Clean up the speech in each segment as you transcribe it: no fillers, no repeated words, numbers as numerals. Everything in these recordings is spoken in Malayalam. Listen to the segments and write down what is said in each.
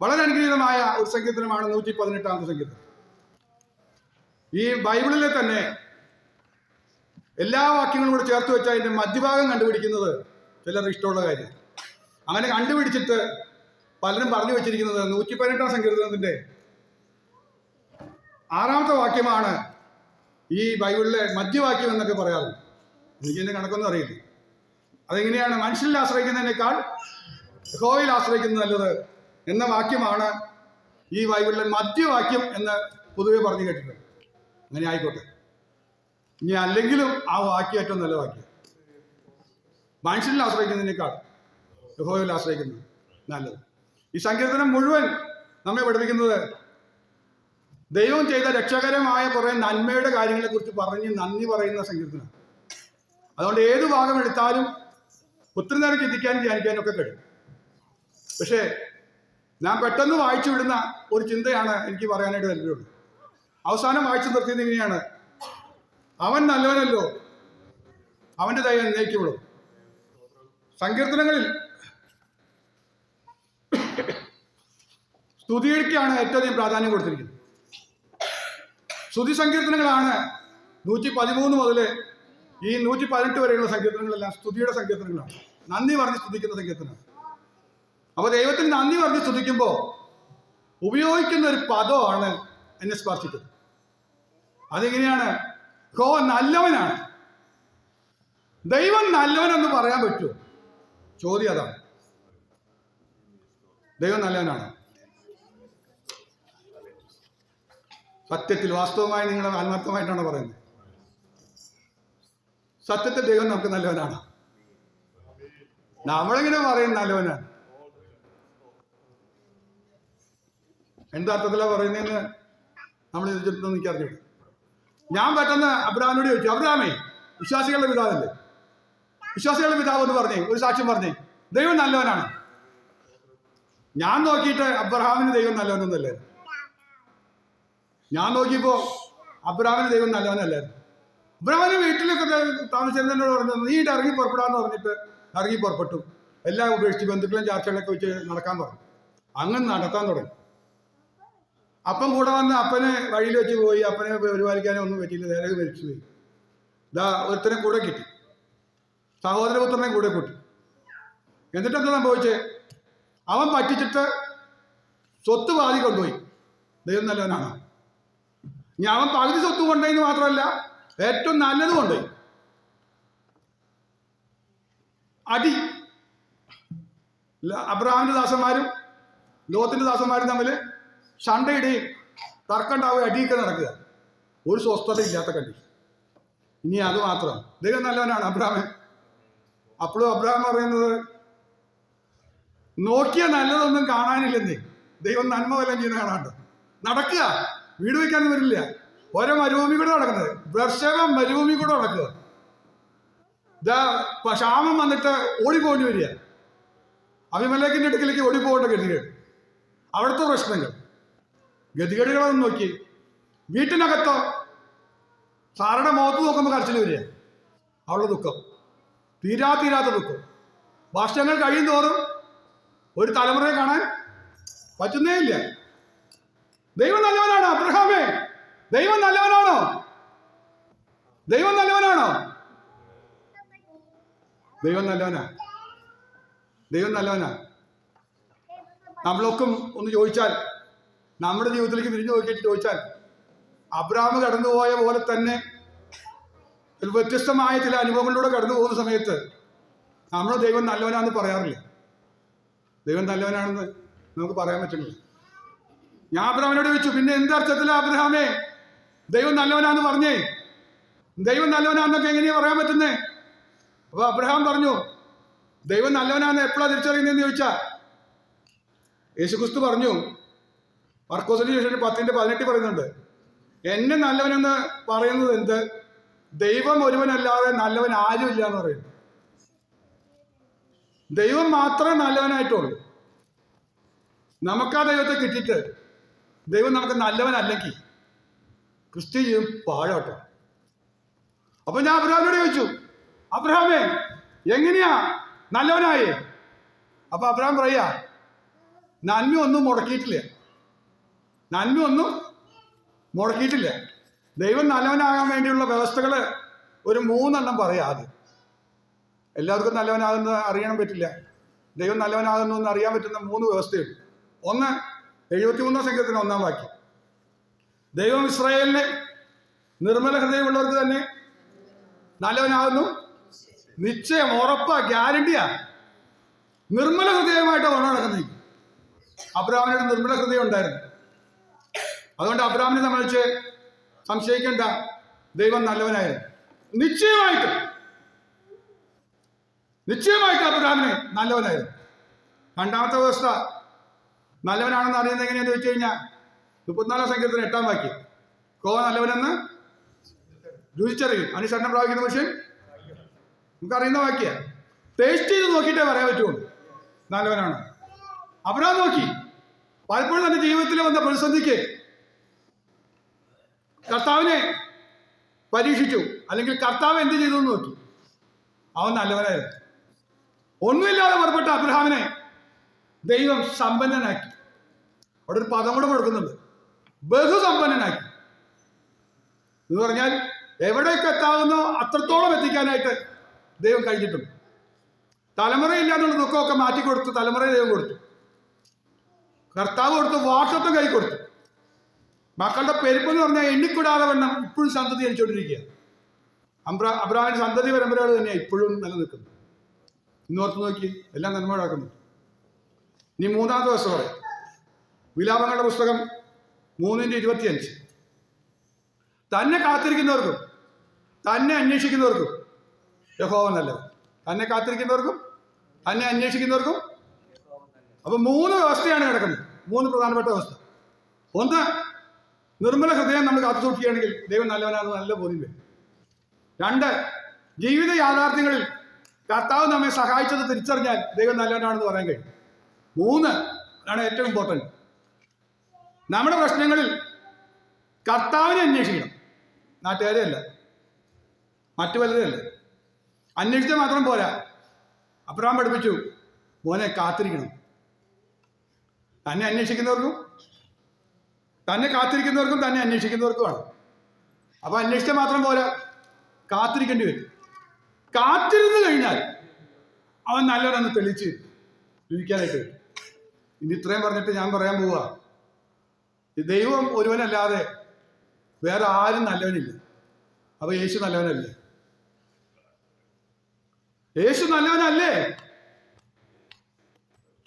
വളരെ അനുഗ്രഹീതമായ ഒരു സങ്കീർത്തനമാണ് 118-ാമത്തെ സങ്കീർത്തനം. ഈ ബൈബിളിലെ തന്നെ എല്ലാ വാക്യങ്ങളും കൂടെ ചേർത്ത് വെച്ച് അതിൻ്റെ മധ്യഭാഗം കണ്ടുപിടിക്കുന്നത് ചിലർക്ക് ഇഷ്ടമുള്ള കാര്യം. അങ്ങനെ കണ്ടുപിടിച്ചിട്ട് പലരും പറഞ്ഞു വെച്ചിരിക്കുന്നത് 118-ാം സങ്കീർത്തനത്തിൻ്റെ 6-ാമത്തെ വാക്യമാണ് ഈ ബൈബിളിലെ മധ്യവാക്യം എന്നൊക്കെ പറയാറുണ്ട്. എനിക്കെൻ്റെ കണക്കൊന്നും അറിയില്ല. അതെങ്ങനെയാണ്? മനുഷ്യനിൽ ആശ്രയിക്കുന്നതിനേക്കാൾ യഹോവയിൽ ആശ്രയിക്കുന്നത് നല്ലത് എന്ന വാക്യമാണ് ഈ ബൈബിളിലെ മധ്യവാക്യം എന്ന് പൊതുവെ പറഞ്ഞു കേട്ടിട്ടുണ്ട്. അങ്ങനെ ആയിക്കോട്ടെ. ഇനി അല്ലെങ്കിലും ആ വാക്യം ഏറ്റവും നല്ല വാക്യം. മനുഷ്യനിൽ ആശ്രയിക്കുന്നതിനേക്കാൾ യഹോവയിൽ ആശ്രയിക്കുന്നത് നല്ലത്. ഈ സങ്കീർത്തനം മുഴുവൻ നമ്മെ പഠിപ്പിക്കുന്നത് ദൈവം ചെയ്ത രക്ഷകരമായ കുറേ നന്മയുടെ കാര്യങ്ങളെക്കുറിച്ച് പറഞ്ഞ് നന്ദി പറയുന്ന സങ്കീർത്തനം. അതുകൊണ്ട് ഏത് ഭാഗം എടുത്താലും ഒത്തിരി നേരം ചിന്തിക്കാനും ധ്യാനിക്കാനും ഒക്കെ കഴിയും. പക്ഷേ ഞാൻ പെട്ടെന്ന് വായിച്ചു വിടുന്ന ഒരു ചിന്തയാണ് എനിക്ക് പറയാനായിട്ട് താല്പര്യമുള്ളത്. അവസാനം വായിച്ചു നിർത്തിയത് ഇങ്ങനെയാണ്: അവൻ നല്ലവനല്ലോ, അവൻ്റെ ദയ എന്നേക്കുമുള്ളൂ. സങ്കീർത്തനങ്ങളിൽ സ്തുതികൾക്കാണ് ഏറ്റവും അധികം പ്രാധാന്യം കൊടുത്തിരിക്കുന്നത്. സ്തുതി സങ്കീർത്തനങ്ങളാണ് 113 മുതൽ ഈ 118 വരെയുള്ള സങ്കീർത്തനങ്ങളെല്ലാം സ്തുതിയുടെ സങ്കീർത്തനങ്ങളാണ്. നന്ദി പറഞ്ഞ് സ്തുതിക്കുന്ന സങ്കീർത്തനമാണ്. അപ്പോൾ ദൈവത്തിന് നന്ദി പറഞ്ഞ് സ്തുതിക്കുമ്പോൾ ഉപയോഗിക്കുന്ന ഒരു പദമാണ് എന്നെ സ്പർശിച്ചത്. അതെങ്ങനെയാണ്? ഹോ നല്ലവനാണ്. ദൈവം നല്ലവനെന്ന് പറയാൻ പറ്റുമോ? ചോദ്യം അതാണ്. ദൈവം നല്ലവനാണ്. സത്യത്തിൽ വാസ്തവമായി നിങ്ങൾ ആത്മാർത്ഥമായിട്ടാണ് പറയുന്നത്. സത്യത്തിൽ ദൈവം നമുക്ക് നല്ലവനാണ്. നമ്മളിങ്ങനെ പറയും നല്ലവനാണ്. എന്താർത്ഥത്തിലാണ് പറയുന്നതെന്ന് നമ്മൾ ഇതിട്ടൊന്നും എനിക്കറിഞ്ഞില്ല. ഞാൻ പെട്ടെന്ന് അബ്രഹാമിനോട് ചോദിച്ചു, അബ്രഹാമേ, വിശ്വാസികളുടെ പിതാവല്ലേ, വിശ്വാസികളുടെ പിതാവ് എന്ന് പറഞ്ഞേ, ഒരു സാക്ഷ്യം പറഞ്ഞേ, ദൈവം നല്ലവനാണ്. ഞാൻ നോക്കിയിട്ട് അബ്രഹാമിന് ദൈവം നല്ലവനൊന്നുമല്ലേ. ഞാൻ നോക്കിയപ്പോ അബ്രഹാമിന് ദൈവം നല്ലവനല്ലായിരുന്നു. അബ്രഹാമിന് വീട്ടിലൊക്കെ താമസിച്ചെന്നോട് പറഞ്ഞു, നീ ഇറങ്ങി പുറപ്പെടാന്ന് പറഞ്ഞിട്ട് ഇറങ്ങി പുറപ്പെട്ടു. എല്ലാം ഉപേക്ഷിച്ച് ബന്ധുക്കളും ചാർച്ചകളൊക്കെ വെച്ച് നടക്കാൻ പറഞ്ഞു. അങ്ങനെ നടത്താൻ തുടങ്ങി. അപ്പം കൂടെ വന്ന് അപ്പനെ വഴിയിൽ വെച്ച് പോയി. അപ്പനെ പരിപാലിക്കാനോ ഒന്നും പറ്റിയില്ല, നേരെ മരിച്ചു പോയി. ഇതാ ഒരുത്തനെ കൂടെ കിട്ടി, സഹോദരപുത്രനെ കൂടെ കൂട്ടി. എന്നിട്ടെന്താ സംഭവിച്ചേ? അവൻ പറ്റിച്ചിട്ട് സ്വത്ത് പാതി കൊണ്ടുപോയി. ദൈവം നല്ലവനാണ്. ഇനി അവൻ പകുതി സ്വത്ത് കൊണ്ടുപോയെന്ന് മാത്രമല്ല, ഏറ്റവും നല്ലത് കൊണ്ടുപോയി. അടി. അബ്രഹാമിന്റെ ദാസന്മാരും ലോത്തിന്റെ ദാസന്മാരും തമ്മിൽ ശണ്ടയിടുകയും തർക്കമുണ്ടാവുകയും അടിയൊക്കെ നടക്കുക. ഒരു സ്വസ്ഥത ഇല്ലാത്ത കണ്ടീഷൻ. ഇനി അത് മാത്രം ദൈവം നല്ലവനാണ്. അബ്രഹാമൻ അപ്പോഴും അബ്രഹാം പറയുന്നത്, നോക്കിയ നല്ലതൊന്നും കാണാനില്ലെന്നേ. ദൈവം നന്മ വല്ലതും ചെയ്യുന്ന കാണാണ്ട് നടക്കുക. വീട് വയ്ക്കാനും വരില്ല. ഓരോ മരുഭൂമി കൂടെ നടക്കുന്നത്, വർഷകം മരുഭൂമി കൂടെ നടക്കുക. ഇതാ ക്ഷാമം വന്നിട്ട് ഓടിപ്പോകേണ്ടി വരിക. അഭിമലേഖിന്റെ അടുക്കലേക്ക് ഓടിപ്പോകേണ്ട ഗതികേട്, അവിടുത്തെ പ്രശ്നങ്ങൾ, ഗതികേടുകളൊന്നും നോക്കി. വീട്ടിനകത്തോ സാറുടെ മുഖത്ത് നോക്കുമ്പോൾ കരച്ചിൽ വരിക. അവളുടെ ദുഃഖം, തീരാത്ത ദുഃഖം. വർഷങ്ങൾ കഴിയും തോറും ഒരു തലമുറയെ കാണാൻ പറ്റുന്നേ ഇല്ല. ദൈവം നല്ലവനാണോ? അബ്രഹാമേ, ദൈവം നല്ലവനാണോ? ദൈവം നല്ലവനാണോ? ദൈവം നല്ലവനാ. ദൈവം നല്ലവനാ. നമ്മളൊക്കെ ഒന്ന് ചോദിച്ചാൽ, നമ്മുടെ ജീവിതത്തിലേക്ക് തിരിഞ്ഞു നോക്കിയിട്ട് ചോദിച്ചാൽ, അബ്രഹാം കടന്നുപോയ പോലെ തന്നെ വ്യത്യസ്തമായ ചില അനുഭവങ്ങളിലൂടെ കടന്നു പോകുന്ന സമയത്ത് നമ്മൾ ദൈവം നല്ലവനാണെന്ന് പറയാറില്ല. ദൈവം നല്ലവനാണെന്ന് നമുക്ക് പറയാൻ പറ്റുന്നില്ല. ഞാൻ അബ്രഹാമിനോട് ചോദിച്ചു, പിന്നെ എന്തർത്ഥത്തിലാ അബ്രഹാമേ ദൈവം നല്ലവനാന്ന് പറഞ്ഞേ? ദൈവം നല്ലവനാന്നൊക്കെ എങ്ങനെയാ പറയാൻ പറ്റുന്നേ? അപ്പൊ അബ്രഹാം പറഞ്ഞു, ദൈവം നല്ലവനാന്ന് എപ്പോഴാണ് തിരിച്ചറിയുന്നതെന്ന് ചോദിച്ചാ, യേശുക്രിസ്തു പറഞ്ഞു, മർക്കോസിന്റെ ശേഷം 10:18 പറയുന്നുണ്ട്, എന്നെ നല്ലവനെന്ന് പറയുന്നത് എന്ത്? ദൈവം ഒരുവനല്ലാതെ നല്ലവൻ ആരും ഇല്ല എന്ന് പറയുന്നു. ദൈവം മാത്രമേ നല്ലവനായിട്ടുള്ളൂ. നമുക്കാ ദൈവത്തെ കിട്ടിയിട്ട് ദൈവം നമുക്ക് നല്ലവനല്ലെങ്കിൽ ക്രിസ്ത്യ ജീവിതം പാഴാട്ടോ. അപ്പൊ ഞാൻ അബ്രഹാമിനോട് ചോദിച്ചു, അബ്രഹാമേ എങ്ങനെയാ നല്ലവനായേ? അപ്പൊ അബ്രഹാം പറയാ, നന്മയൊന്നും മുടക്കിയിട്ടില്ല. ദൈവം നല്ലവനാകാൻ വേണ്ടിയുള്ള വ്യവസ്ഥകൾ ഒരു 3 പറയാം. ആദ്യം എല്ലാവർക്കും നല്ലവനാകുന്ന അറിയാൻ പറ്റില്ല. ദൈവം നല്ലവനാകുന്നു എന്ന് അറിയാൻ പറ്റുന്ന 3 വ്യവസ്ഥയുണ്ട്. ഒന്ന്, 73 സംഖ്യത്തിന് 1-ാം വാക്യം. ദൈവം ഇസ്രായേലിനെ നിർമ്മല ഹൃദയമുള്ളവർക്ക് തന്നെ നല്ലവനാകുന്നു. നിശ്ചയം, ഉറപ്പാ, ഗ്യാരണ്ടിയാ. നിർമ്മല ഹൃദയമായിട്ട് കൊണ്ടു നടക്കുന്നത്. അബ്രാഹാമിനൊരു നിർമ്മല ഹൃദയം ഉണ്ടായിരുന്നു. അതുകൊണ്ട് അബ്രാഹാമിനെ സംബന്ധിച്ച് സംശയിക്കേണ്ട, ദൈവം നല്ലവനായിരുന്നു. നിശ്ചയമായിട്ട് അബ്രാഹാമിനെ നല്ലവനായിരുന്നു. 2-ാമത്തെ വ്യവസ്ഥ നല്ലവനാണെന്ന് അറിയുന്നത് എങ്ങനെയാണെന്ന് വെച്ച് കഴിഞ്ഞാൽ 34-ാം സംഖ്യത്തിന് 8-ാം വാക്യം. യഹോവ നല്ലവനെന്ന് രുചിച്ചറിയും, അനുസരണം പ്രാപിക്കുന്ന മനുഷ്യൻ. നമുക്കറിയുന്ന വാക്യ. ടേസ്റ്റ് ചെയ്ത് നോക്കിയിട്ടേ പറയാൻ പറ്റുള്ളൂ നല്ലവനാണ്. അബ്രാഹാം നോക്കി. പലപ്പോഴും തന്റെ ജീവിതത്തിൽ വന്ന പ്രതിസന്ധിക്ക് കർത്താവിനെ പരീക്ഷിച്ചു, അല്ലെങ്കിൽ കർത്താവ് എന്ത് ചെയ്തു എന്ന് നോക്കി. അവൻ നല്ലവനായിരുന്നു. ഒന്നുമില്ലാതെ പുറപ്പെട്ട അബ്രഹാമിനെ ദൈവം സമ്പന്നനാക്കി. അവിടെ ഒരു പദം കൂടെ കൊടുക്കുന്നുണ്ട്, ബഹുസമ്പന്നനാക്കി. എന്ന് പറഞ്ഞാൽ എവിടേക്ക് എത്താവുന്നോ അത്രത്തോളം എത്തിക്കാനായിട്ട് ദൈവം കഴിഞ്ഞിട്ടുണ്ട്. തലമുറയില്ലാന്നുള്ള ദുഃഖമൊക്കെ മാറ്റിക്കൊടുത്തു. തലമുറയെ ദൈവം കൊടുത്തു. കർത്താവ് കൊടുത്തു. വാർഷത്വം കൈ കൊടുത്തു. മക്കളുടെ പെരുപ്പെന്ന് പറഞ്ഞാൽ എണ്ണിക്കൂടാതെ വണ്ണം ഇപ്പോഴും സന്തതി ജനിച്ചുകൊണ്ടിരിക്കുക. അബ്രാഹാമിന്റെ സന്തതി പരമ്പരകൾ തന്നെയാണ് ഇപ്പോഴും നിലനിൽക്കുന്നത്. ഇന്നോർത്ത് നോക്കി, എല്ലാം നന്മയാക്കുന്നു. ഇനി 3-ാമത്തെ ദിവസം പറയും. വിലാപങ്ങളുടെ പുസ്തകം 3:25. തന്നെ കാത്തിരിക്കുന്നവർക്കും തന്നെ അന്വേഷിക്കുന്നവർക്കും യഹോവ നല്ലവൻ. തന്നെ കാത്തിരിക്കുന്നവർക്കും തന്നെ അന്വേഷിക്കുന്നവർക്കും. അപ്പൊ 3 വ്യവസ്ഥയാണ് കിടക്കുന്നത്. 3 പ്രധാനപ്പെട്ട വ്യവസ്ഥ. ഒന്ന്, നിർമ്മല ഹൃദയം നമ്മൾ കാത്തു സൂക്ഷിക്കുകയാണെങ്കിൽ ദൈവം നല്ലവനാണെന്ന് നല്ല ബോധ്യം വരും. 2, ജീവിത യാഥാർത്ഥ്യങ്ങളിൽ കർത്താവ് നമ്മെ സഹായിച്ചത് തിരിച്ചറിഞ്ഞാൽ ദൈവം നല്ലവനാണെന്ന് പറയാൻ കഴിയും. 3 ആണ് ഏറ്റവും ഇമ്പോർട്ടൻറ്റ്. നമ്മുടെ പ്രശ്നങ്ങളിൽ കർത്താവിനെ അന്വേഷിക്കണം. നാട്ടുകാരെ അല്ല, മറ്റു പലരെയല്ല. അന്വേഷിച്ചാൽ മാത്രം പോരാ. അബ്രഹാം പഠിപ്പിച്ചു, മോനെ കാത്തിരിക്കണം. തന്നെ അന്വേഷിക്കുന്നവർക്കും തന്നെ കാത്തിരിക്കുന്നവർക്കും തന്നെ അന്വേഷിക്കുന്നവർക്കുമാണ്. അപ്പൊ അന്വേഷിച്ചാൽ മാത്രം പോരാ, കാത്തിരിക്കേണ്ടി വരും. കാത്തിരുന്ന് കഴിഞ്ഞാൽ അവൻ നല്ലവനെന്ന് തെളിച്ച് ജീവിക്കാനായിട്ട് വരും. ഇനി ഇത്രയും പറഞ്ഞിട്ട് ഞാൻ പറയാൻ പോവുക, ദൈവം ഒരുവനല്ലാതെ വേറെ ആരും നല്ലവനില്ല. അപ്പൊ യേശു നല്ലവനല്ലേ? യേശു നല്ലവനല്ലേ?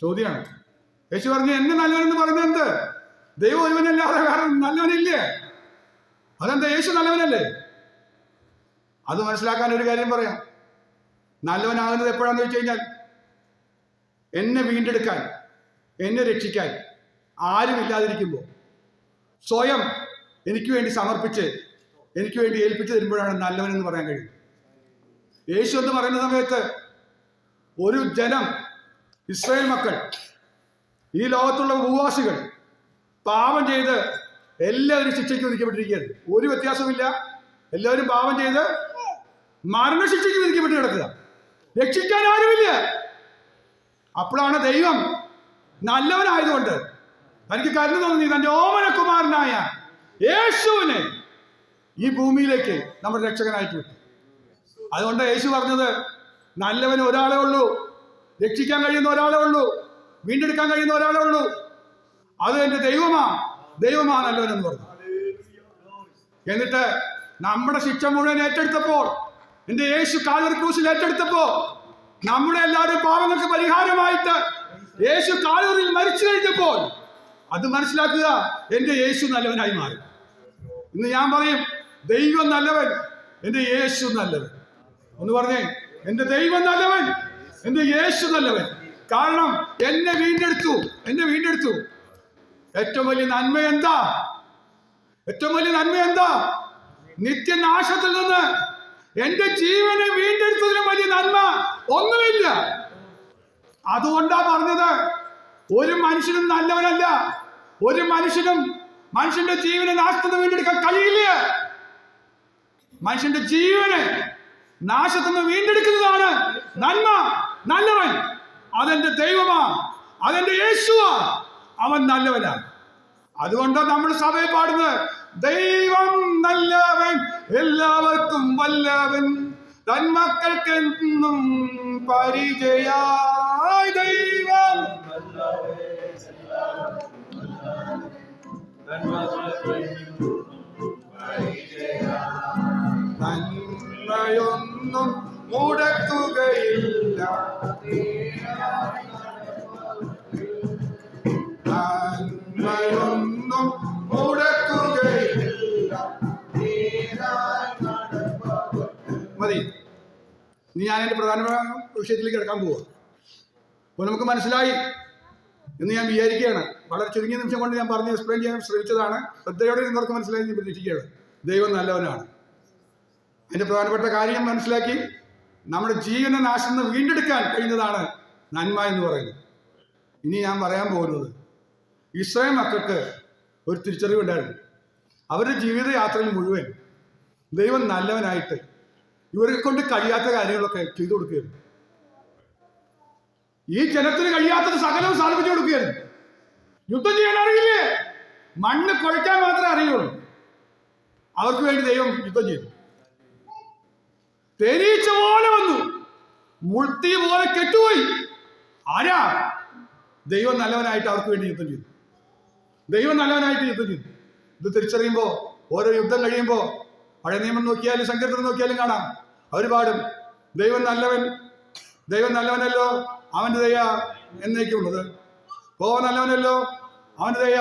ചോദ്യമാണ്. യേശു പറഞ്ഞു, എന്നെ നല്ലവനെന്ന് പറയുന്നത് എന്ത്? ദൈവം ഒരുവനല്ലാതെ വേറെ നല്ലവനില്ലേ? അതെന്താ? യേശു നല്ലവനല്ലേ? അത് മനസ്സിലാക്കാൻ ഒരു കാര്യം പറയാം. നല്ലവനാകുന്നത് എപ്പോഴാന്ന് വെച്ച് കഴിഞ്ഞാൽ, എന്നെ വീണ്ടെടുക്കാൻ, എന്നെ രക്ഷിക്കാൻ ആരുമില്ലാതിരിക്കുമ്പോൾ സ്വയം എനിക്ക് വേണ്ടി സമർപ്പിച്ച് എനിക്ക് വേണ്ടി ഏൽപ്പിച്ചു തരുമ്പോഴാണ് നല്ലവനെന്ന് പറയാൻ കഴിയും. യേശു എന്ന് പറയുന്ന സമയത്ത് ഒരു ജനം, ഇസ്രായേൽ മക്കൾ, ഈ ലോകത്തുള്ള ഭൂവാസികൾ പാപം ചെയ്ത് എല്ലാവരും ശിക്ഷയ്ക്ക് വിധിക്കപ്പെട്ടിരിക്കുകയാണ്. ഒരു വ്യത്യാസമില്ല. എല്ലാവരും പാപം ചെയ്ത് മരണശിക്ഷയ്ക്ക് വിധിക്കപ്പെട്ട് കിടക്കുക. രക്ഷിക്കാൻ ആരുമില്ല. അപ്പോഴാണ് ദൈവം നല്ലവനായതുകൊണ്ട് തനിക്ക് കരുണ തോന്നി തന്റെ ഓമനകുമാരനായ യേശുവിനെ ഈ ഭൂമിയിലേക്ക് നമ്മുടെ രക്ഷകനായിട്ട് വിട്ടു. അതുകൊണ്ട് യേശു പറഞ്ഞത്, നല്ലവന് ഒരാളെ ഉള്ളൂ, രക്ഷിക്കാൻ കഴിയുന്ന ഒരാളെ ഉള്ളൂ, വീണ്ടെടുക്കാൻ കഴിയുന്ന ഒരാളെ ഉള്ളൂ. അത് എന്റെ ദൈവമാ നല്ലവനെന്ന് പറഞ്ഞു. എന്നിട്ട് നമ്മുടെ ശിക്ഷ മുഴുവൻ ഏറ്റെടുത്തപ്പോൾ, എന്റെ യേശു കാൽവരി ക്രൂശിൽ ഏറ്റെടുത്തപ്പോ, നമ്മുടെ എല്ലാവരുടെയും പാപങ്ങൾക്ക് പരിഹാരമായിട്ട് യേശു കാൽവരിയിൽ മരിച്ചു കഴിഞ്ഞപ്പോൾ അത് മനസ്സിലാക്കുക, എന്റെ യേശു നല്ലവനായി മാറി. ഇന്ന് ഞാൻ പറയും, ദൈവം നല്ലവൻ, എന്റെ യേശു നല്ലവൻ. ഒന്ന് പറഞ്ഞേ, എന്റെ ദൈവം നല്ലവൻ, എന്റെ യേശു നല്ലവൻ. കാരണം എന്നെ വീണ്ടെടുത്തു. ഏറ്റവും വലിയ നന്മ എന്താ? നിത്യനാശത്തിൽ നിന്ന് എന്റെ ജീവനെ വീണ്ടെടുത്തതിലും വലിയ നന്മ ഒന്നുമില്ല. അതുകൊണ്ടാ പറഞ്ഞത്, ഒരു മനുഷ്യനും നല്ലവനല്ല. ഒരു മനുഷ്യന്റെ ജീവനെ നാശത്തിൽ നിന്ന് വീണ്ടെടുക്കാൻ കഴിയില്ല. മനുഷ്യന്റെ ജീവനെ നാശത്തിൽ നിന്ന് വീണ്ടെടുക്കുന്നതാണ് നന്മ, നല്ലവൻ. അതെന്റെ ദൈവമാ. അതെന്റെ യേശുവാ, അവൻ നല്ലവനാണ്. അതുകൊണ്ട് നമ്മൾ സഭയിൽ പാടുന്നത് ദൈവം നല്ലവൻ, എല്ലാവർക്കും വല്ലവൻ, തന്മക്കൾക്കെന്നും പരിചയായി. ദൈവം നന്മയൊന്നും മുടക്കുകയില്ല, നന്മയൊന്നും മുടക്കുകയില്ല. മതി. ഇനി ഞാൻ എൻ്റെ പ്രധാനപ്പെട്ട വിഷയത്തിലേക്ക് കിടക്കാൻ പോവുക. അപ്പോൾ നമുക്ക് മനസ്സിലായി എന്ന് ഞാൻ വിചാരിക്കുകയാണ്. വളരെ ചുരുങ്ങിയ നിമിഷം കൊണ്ട് ഞാൻ പറഞ്ഞ് എക്സ്പ്ലെയിൻ ചെയ്യാൻ ശ്രമിച്ചതാണ്. ശ്രദ്ധയോടെ നിന്നവർക്ക് മനസ്സിലായി ഞാൻ പ്രതീക്ഷിക്കുകയാണ്. ദൈവം നല്ലവനാണ്. അതിൻ്റെ പ്രധാനപ്പെട്ട കാര്യം മനസ്സിലാക്കി നമ്മുടെ ജീവന നാശം നിന്ന് വീണ്ടെടുക്കാൻ കഴിയുന്നതാണ് നന്മ എന്ന് പറയുന്നത്. ഇനി ഞാൻ പറയാൻ പോകുന്നത് ഇസ്രായേൽ മക്കൾക്ക് ഒരു തിരിച്ചറിവുണ്ടായിരുന്നു. അവരുടെ ജീവിതയാത്രയിൽ മുഴുവൻ ദൈവം നല്ലവനായിട്ട് ഇവരെ കൊണ്ട് കഴിയാത്ത കാര്യങ്ങളൊക്കെ ചെയ്തു കൊടുക്കുകയായിരുന്നു. ഈ ജനത്തിന് കഴിയാത്തത് സകലവും സാധിപ്പിച്ചു കൊടുക്കുകയായിരുന്നു. യുദ്ധം ചെയ്യാൻ അറിയില്ലേ, മണ്ണ് കുഴയ്ക്കാൻ മാത്രമേ അറിയുള്ളൂ. അവർക്ക് വേണ്ടി ദൈവം യുദ്ധം ചെയ്തു. തേനീച്ച പോലെ വന്നു, മുൾത്തി പോലെ കെട്ടുപോയി. ആരാ? ദൈവം നല്ലവനായിട്ട് അവർക്ക് വേണ്ടി യുദ്ധം ചെയ്തു. ദൈവം നല്ലവനായിട്ട് യുദ്ധം ചെയ്തു. ഇത് തിരിച്ചറിയുമ്പോൾ ഓരോ യുദ്ധം കഴിയുമ്പോൾ പഴയ നിയമം നോക്കിയാലും സങ്കീർത്തനം നോക്കിയാലും കാണാം. അവർ പാടും ദൈവം നല്ലവൻ, ദൈവം നല്ലവനല്ലോ, അവൻ്റെ ദയ എന്നേക്കുമുള്ളത്. നല്ലവനല്ലോ, അവൻ്റെ ദയ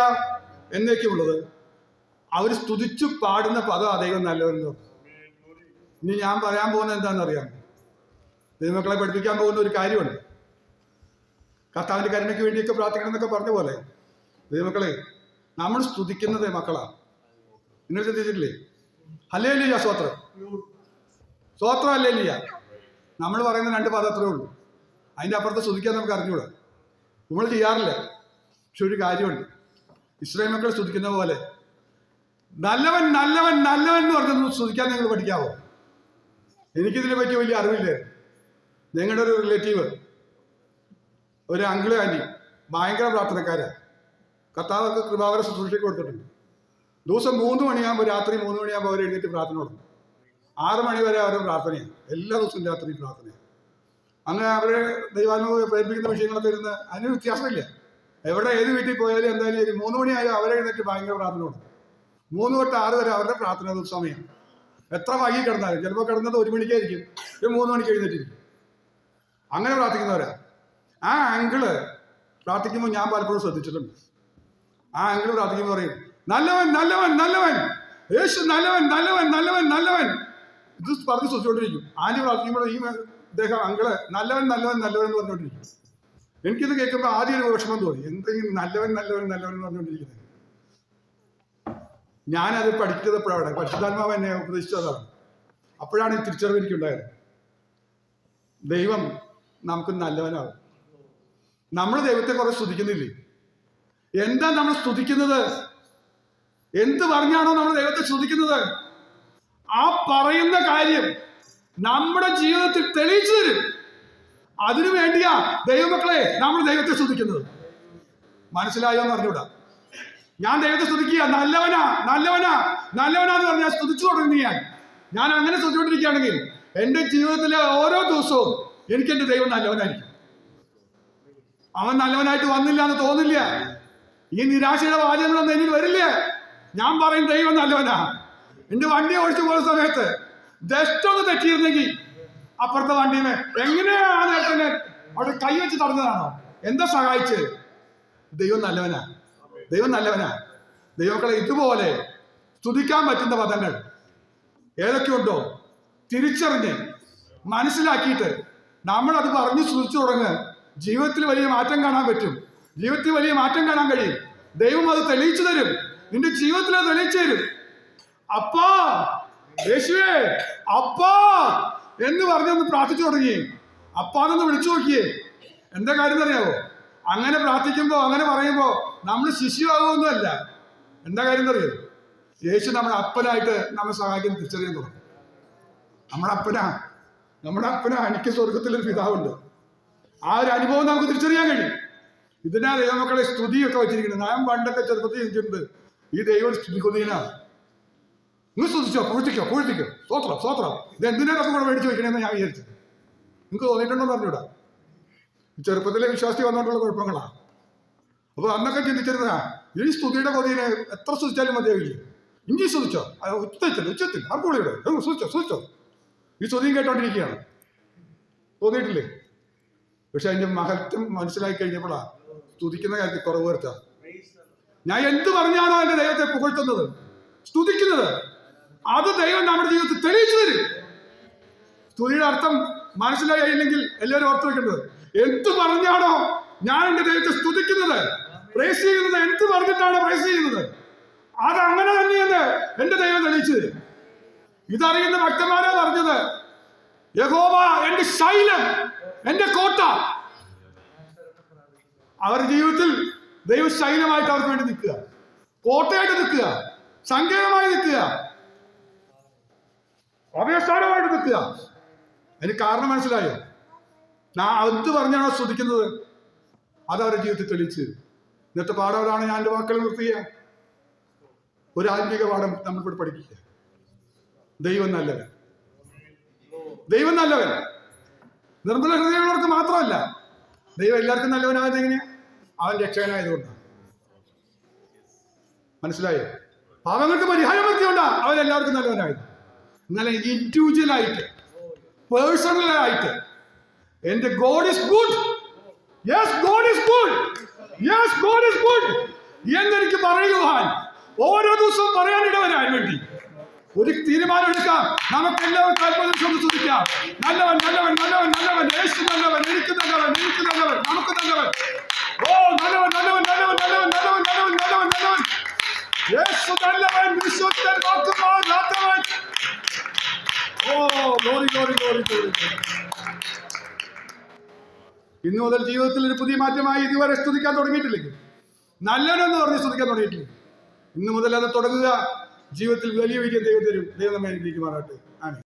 എന്നേക്കുമുള്ളത്. അവർ സ്തുതിച്ചു പാടുന്ന പദം ദൈവം നല്ലവനല്ലോ. ഇനി ഞാൻ പറയാൻ പോകുന്നത് എന്താണെന്നറിയാം. ദൈവമക്കളെ പഠിപ്പിക്കാൻ പോകുന്ന ഒരു കാര്യമുണ്ട്. കർത്താവിൻ്റെ കരുണയ്ക്ക് വേണ്ടിയൊക്കെ പ്രാർത്ഥിക്കണം എന്നൊക്കെ പറഞ്ഞ പോലെ ദൈവമക്കളെ നമ്മൾ സ്തുതിക്കുന്നത് മക്കളാണ്. നിങ്ങൾ ചിന്തിച്ചിട്ടില്ലേ? ഹല്ലേലൂയ, സ്വോത്രം, സ്വോത്രം, ഹല്ലേലൂയ. നമ്മൾ പറയുന്ന രണ്ട് പദം അത്രേ ഉള്ളൂ. അതിൻ്റെ അപ്പുറത്ത് സ്തുതിക്കാൻ നമുക്ക് അറിഞ്ഞൂടാ, നമ്മൾ ചെയ്യാറില്ല. പക്ഷെ ഒരു കാര്യമുണ്ട്, ഇസ്രായേൽ മക്കൾ സ്തുതിക്കുന്ന പോലെ നല്ലവൻ നല്ലവൻ നല്ലവൻ എന്ന് പറഞ്ഞൊന്ന് സ്തുതിക്കാൻ നിങ്ങൾ പഠിക്കാവോ? എനിക്കിതിനെ പറ്റി വലിയ അറിവില്ലേ. ഞങ്ങളുടെ ഒരു റിലേറ്റീവ്, ഒരു അങ്കിള് ആൻറ്റി ഭയങ്കര പ്രാർത്ഥനക്കാരാണ്. കർത്താവർക്ക് കൃപാവര ശുശ്രൂഷയ്ക്ക് കൊടുത്തിട്ടുണ്ട്. ദിവസം 3 മണിയാകുമ്പോൾ, രാത്രി 3 മണിയാകുമ്പോൾ അവർ എഴുന്നേറ്റ് പ്രാർത്ഥന കൊടുക്കും. 6 മണി വരെ അവരുടെ പ്രാർത്ഥനയാണ്. എല്ലാ ദിവസവും രാത്രി പ്രാർത്ഥനയാണ്. അങ്ങനെ അവരെ ദൈവാത്മാവ് പ്രേരിപ്പിക്കുന്ന വിഷയങ്ങളൊക്കെ ഇരുന്ന് അതിന് വ്യത്യാസമില്ല. എവിടെ ഏത് വീട്ടിൽ പോയാലും എന്തായാലും 3 മണിയായാലും അവരെ എഴുന്നേറ്റ് ഭയങ്കര പ്രാർത്ഥന കൊടുക്കും. 3 തൊട്ട് 6 വരെ അവരുടെ പ്രാർത്ഥന സമയം. എത്ര വൈകി കിടന്നാലും, ചിലപ്പോൾ കിടന്നത് 1 മണിക്കായിരിക്കും, 3 മണിക്ക് എഴുന്നേറ്റിരിക്കും. അങ്ങനെ പ്രാർത്ഥിക്കുന്നവരാ. ആ അങ്കിള് പ്രാർത്ഥിക്കുമ്പോൾ ഞാൻ പലപ്പോഴും ശ്രദ്ധിച്ചിട്ടുണ്ട്. ആ അങ്കിള് പ്രാർത്ഥിക്കുമ്പോൾ പറയും നല്ലവൻ നല്ലവൻ നല്ലവൻ, യേശു നല്ലവൻ നല്ലവൻ നല്ലവൻ നല്ലവൻ, ഇത് പറഞ്ഞ് ശ്രദ്ധിച്ചുകൊണ്ടിരിക്കും. ആന്റി പ്രാർത്ഥിക്കുമ്പോൾ ഈ അദ്ദേഹം അങ്കിള് നല്ലവൻ നല്ലവൻ നല്ലവൻ എന്ന് പറഞ്ഞുകൊണ്ടിരിക്കും. എനിക്കിത് കേൾക്കുമ്പോൾ ആദ്യം ഒരു വിഷമം തോന്നി, എന്തെങ്കിലും നല്ലവൻ നല്ലവൻ നല്ലവൻ എന്ന് പറഞ്ഞുകൊണ്ടിരിക്കുന്നത്. ഞാനത് പഠിച്ചപ്പോഴാണ്, പരിശുദ്ധാത്മാവ് എന്നെ ഉപദേശിച്ചതാണ്. അപ്പോഴാണ് ഈ തിരിച്ചറിവ് എനിക്കുണ്ടായത്. ദൈവം നമുക്ക് നല്ലവനാകും. നമ്മൾ ദൈവത്തെ കുറെ സ്തുതിക്കുന്നില്ലേ? എന്താ നമ്മൾ സ്തുതിക്കുന്നത്? എന്ത് പറഞ്ഞാണോ നമ്മൾ ദൈവത്തെ സ്തുതിക്കുന്നത്, ആ പറയുന്ന കാര്യം നമ്മുടെ ജീവിതത്തിൽ തെളിയിച്ചു തരും. അതിനു വേണ്ടിയാ ദൈവമക്കളെ നമ്മൾ ദൈവത്തെ സ്തുതിക്കുന്നത്. മനസ്സിലായോ എന്ന് അറിഞ്ഞൂടാ. ഞാൻ ദൈവത്തെ സ്തുതിക്കുക, നല്ലവനാ നല്ലവനാ നല്ലവനാ എന്ന് പറഞ്ഞാൽ സ്തുതിച്ചു തുടങ്ങി. ഞാൻ അങ്ങനെ സ്തുതിച്ചുകൊണ്ടിരിക്കുകയാണെങ്കിൽ എൻ്റെ ജീവിതത്തിലെ ഓരോ ദിവസവും എനിക്ക് എൻ്റെ ദൈവം നല്ലവനായിരിക്കും. അവൻ നല്ലവനായിട്ട് വന്നില്ല എന്ന് തോന്നില്ല. ഈ നിരാശയുടെ വാചകങ്ങളൊന്നും എന്നിൽ വരില്ല. ഞാൻ പറയും ദൈവം നല്ലവനാ. എൻ്റെ വണ്ടി ഓടിച്ചു പോകുന്ന സമയത്ത് ജസ്റ്റ് ഒന്ന് തെറ്റിയിരുന്നെങ്കിൽ അപ്പുറത്തെ വണ്ടിയെ എങ്ങനെയാ ആ നേരത്തെ അവിടെ കൈ വെച്ച് തടഞ്ഞതാണോ? എന്താ സഹായിച്ച്? ദൈവം നല്ലവനാ, ദൈവം നല്ലവനാ. ദൈവമക്കളെ ഇതുപോലെ സ്തുതിക്കാൻ പറ്റുന്ന പദങ്ങൾ ഏതൊക്കെയുണ്ടോ തിരിച്ചറിഞ്ഞ് മനസ്സിലാക്കിയിട്ട് നമ്മളത് പറഞ്ഞ് സ്തുതിച്ചു തുടങ്ങുക. ജീവിതത്തിൽ വലിയ മാറ്റം കാണാൻ പറ്റും. ജീവിതത്തിൽ വലിയ മാറ്റം കാണാൻ കഴിയും. ദൈവം അത് തെളിയിച്ചു തരും. നിന്റെ ജീവിതത്തിൽ അത് തെളിയിച്ചു തരും. അപ്പാ, യേശുവേ, അപ്പാ എന്ന് പറഞ്ഞൊന്ന് പ്രാർത്ഥിച്ചു തുടങ്ങി. അപ്പാന്നൊന്ന് വിളിച്ചു നോക്കിയേ. എന്താ കാര്യം അറിയാവോ? അങ്ങനെ പ്രാർത്ഥിക്കുമ്പോൾ, അങ്ങനെ പറയുമ്പോൾ നമ്മൾ ശിശുവാകുമൊന്നുമല്ല. എന്താ കാര്യം എന്നറിയോ? യേശു നമ്മുടെ അപ്പനായിട്ട് നമ്മെ സഹായിക്കുന്ന തിരിച്ചറിയാൻ തുടങ്ങും. നമ്മുടെ അപ്പനാ, എനിക്ക് സ്വർഗത്തിലൊരു പിതാവുണ്ട്. ആ ഒരു അനുഭവം നമുക്ക് തിരിച്ചറിയാൻ കഴിയും. ഇതിനാ ദൈവമക്കളെ സ്തുതിയൊക്കെ വെച്ചിരിക്കുന്നത്. ഞാൻ പണ്ടൊക്കെ ചെറുപ്പത്തിൽ ചിന്തിച്ചിട്ടുണ്ട്, ഈ ദൈവം സ്തുതിക്കുന്നതിനാണ്. നിങ്ങൾ സ്തുതിച്ചോ, പൂഴ്ത്തിക്കോ, സ്വോത്രം. ഇത് എന്തിനൊക്കെ കൂടെ മേടിച്ച് വയ്ക്കണമെന്ന് ഞാൻ വിചാരിച്ചത്. നിങ്ങൾക്ക് തോന്നിയിട്ടുണ്ടോ എന്ന് പറഞ്ഞൂടാ. ചെറുപ്പത്തിലെ വിശ്വാസി വന്നുകൊണ്ടുള്ള കുഴപ്പങ്ങളാണ്. അപ്പോൾ അന്നൊക്കെ ചിന്തിച്ചിരുന്ന ഈ സ്തുതിയുടെ കൊതിനെ എത്ര സ്തുതിച്ചാലും മതിയാവില്ല. ഇനി സ്തുതിച്ചോ, ഉച്ചത്തിൽ ആർക്കുള്ളിവിടെ സ്തുതിച്ചോ. ഈ സ്തുതിയും കേട്ടോണ്ടിരിക്കുകയാണ്. തോന്നിയിട്ടില്ലേ? പക്ഷെ അതിന്റെ മഹത്വം മനസ്സിലാക്കി കഴിഞ്ഞപ്പോഴാ സ്തുതിക്കുന്ന കാര്യത്തിൽ കുറവ് വരുത്താം. ഞാൻ എന്ത് പറഞ്ഞാണോ എന്റെ ദൈവത്തെ പുകഴ്ത്തുന്നത്, സ്തുതിക്കുന്നത്, അത് ദൈവം നമ്മുടെ ജീവിതത്തിൽ തെളിയിച്ചു തരും. സ്തുതിയുടെ അർത്ഥം മനസ്സിലായില്ലെങ്കിൽ എല്ലാവരും ഓർത്തു വെക്കേണ്ടത്, എന്ത് പറഞ്ഞാണോ ഞാൻ എന്റെ ദൈവത്തെ സ്തുതിക്കുന്നത്, പ്രൈസ് ചെയ്യുന്നത്, എന്ത് പറഞ്ഞിട്ടാണ് പ്രൈസ് ചെയ്യുന്നത്, അത് അങ്ങനെ തന്നെയെന്ന് എന്റെ ദൈവം തെളിയിച്ചു തരും. ഇതറിയുന്ന ഭക്തന്മാരാ പറഞ്ഞത്, യഹോവ എന്റെ ശൈലം, എന്റെ കോട്ട. അവരുടെ ജീവിതത്തിൽ ദൈവശൈലമായിട്ട് അവർക്ക് വേണ്ടി നിൽക്കുക, കോട്ടയായിട്ട് നിൽക്കുക, സങ്കേതമായി നിൽക്കുക, അഭയസ്ഥാനമായിട്ട് നിൽക്കുക. അതിന് കാരണം മനസ്സിലായോ? എന്ത് പറഞ്ഞാണോ സ്തുതിക്കുന്നത്, അത് അവരുടെ ജീവിതത്തിൽ തെളിയിച്ച്. ഇന്നത്തെ പാഠമാണ് ഞാൻ എൻ്റെ വാക്കുകൾ നിർത്തിയ ഒരു ആത്മീക പാഠം നമ്മളിവിടെ പഠിക്കുക. ദൈവം നല്ലവൻ. നിർമ്മല ഹൃദയമുള്ളവർക്ക് മാത്രമല്ല, ദൈവം എല്ലാവർക്കും നല്ലവനായത് എങ്ങനെയാ? അവൻ രക്ഷകനായതുകൊണ്ടാണ്. മനസ്സിലായോ? പാപങ്ങൾക്ക് പരിഹാരം വരുത്തിയോണ്ടാ അവൻ എല്ലാവർക്കും നല്ലവനായത്. എന്നാലും ഇൻഡിവിജ്വലായിട്ട്, പേഴ്സണലായിട്ട് എന്റെ God is good, yes God is good, yes God is good എന്നെനിക്ക് പറയുവാൻ, ഓരോ ദിവസവും പറയാനിടവരാൻ വേണ്ടി ഒരു തീരുമാനം എടുക്കാം. നമുക്ക് എല്ലാവരും താല്പര്യം ശ്രദ്ധിക്കാം. നല്ലവൻ, യേശു നല്ലവൻ, എനിക്ക് നല്ലവൻ, നമുക്ക് നല്ലവൻ. ഓ നല്ലവൻ, യേശു നല്ലവൻ, വിശുദ്ധൻ, വാക്കുമാറാത്തവൻ. ഓ ഗ്ലോറി. ഇന്നു മുതൽ ജീവിതത്തിൽ ഒരു പുതിയ മാറ്റമായി. ഇതുവരെ സ്തുതിക്കാൻ തുടങ്ങിയിട്ടില്ലെങ്കിൽ, നല്ലവനെന്ന് പറഞ്ഞ് സ്തുതിക്കാൻ തുടങ്ങിയിട്ടില്ലെങ്കിൽ, ഇന്നു മുതൽ അത് തുടങ്ങുക. ജീവിതത്തിൽ വലിയ വിജയം ദൈവം തരും. ദൈവം നമ്മെ അനുഗ്രഹിക്കുമാറാകട്ടെ. ആമേൻ.